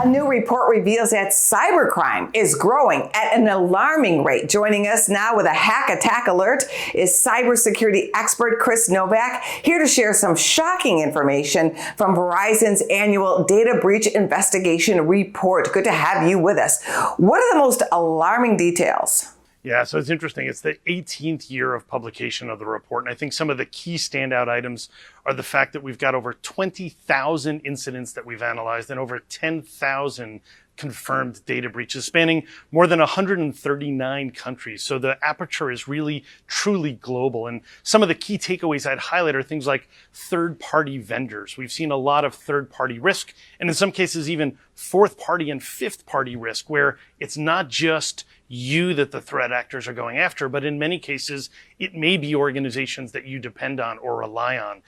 A new report reveals that cybercrime is growing at an alarming rate. Joining us now with a hack attack alert is cybersecurity expert Chris Novak, here to share some shocking information from Verizon's annual data breach investigation report. Good to have you with us. What are the most alarming details? Yeah, so it's interesting. It's the 18th year of publication of the report. And I think some of the key standout items are the fact that we've got over 20,000 incidents that we've analyzed and over 10,000 confirmed data breaches spanning more than 139 countries. So the aperture is really, truly global. And some of the key takeaways I'd highlight are things like third-party vendors. We've seen a lot of third-party risk, and in some cases even fourth-party and fifth-party risk, where it's not just you that the threat actors are going after, but in many cases, it may be organizations that you depend on or rely on.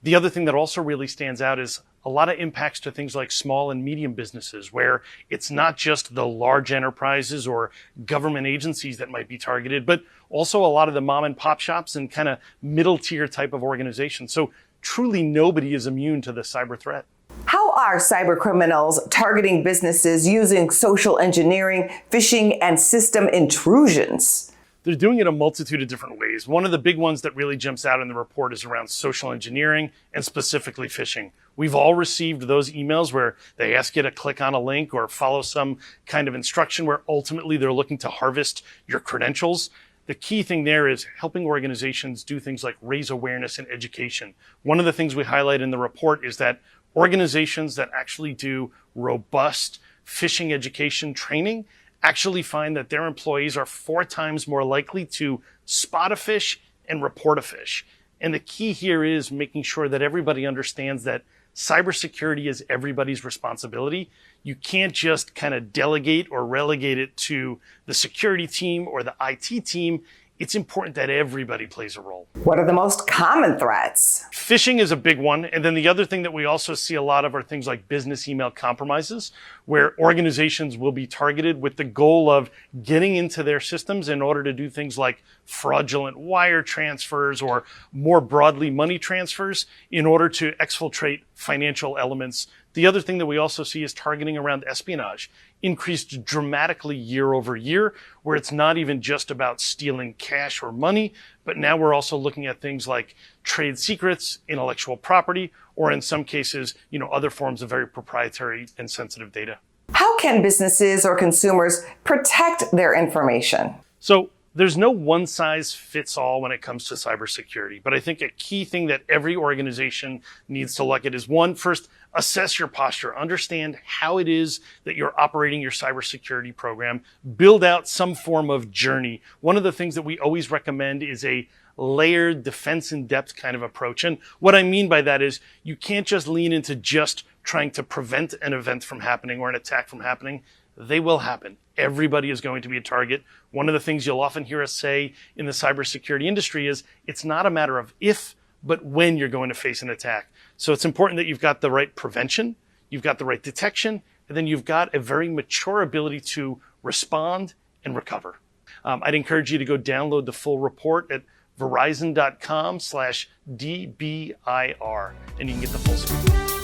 The other thing that also really stands out is a lot of impacts to things like small and medium businesses, where it's not just the large enterprises or government agencies that might be targeted, but also a lot of the mom and pop shops and kind of middle tier type of organizations. So truly nobody is immune to the cyber threat. How are cyber criminals targeting businesses using social engineering, phishing, and system intrusions? They're doing it a multitude of different ways. One of the big ones that really jumps out in the report is around social engineering and specifically phishing. We've all received those emails where they ask you to click on a link or follow some kind of instruction where ultimately they're looking to harvest your credentials. The key thing there is helping organizations do things like raise awareness and education. One of the things we highlight in the report is that organizations that actually do robust phishing education training actually find that their employees are 4 times more likely to spot a phish and report a phish. And the key here is making sure that everybody understands that cybersecurity is everybody's responsibility. You can't just kind of delegate or relegate it to the security team or the IT team. It's important that everybody plays a role. What are the most common threats? Phishing is a big one. And then the other thing that we also see a lot of are things like business email compromises, where organizations will be targeted with the goal of getting into their systems in order to do things like fraudulent wire transfers or more broadly money transfers in order to exfiltrate financial elements. The other thing that we also see is targeting around espionage, increased dramatically year over year, where it's not even just about stealing cash or money, but now we're also looking at things like trade secrets, intellectual property, or in some cases, other forms of very proprietary and sensitive data. How can businesses or consumers protect their information? So there's no one size fits all when it comes to cybersecurity, but I think a key thing that every organization needs to look at is one, first, assess your posture, understand how it is that you're operating your cybersecurity program, build out some form of journey. One of the things that we always recommend is a layered defense in depth kind of approach. And what I mean by that is you can't just lean into just trying to prevent an event from happening or an attack from happening. They will happen. Everybody is going to be a target. One of the things you'll often hear us say in the cybersecurity industry is it's not a matter of if, but when you're going to face an attack. So it's important that you've got the right prevention, you've got the right detection, and then you've got a very mature ability to respond and recover. I'd encourage you to go download the full report at verizon.com/DBIR, and you can get the full scoop.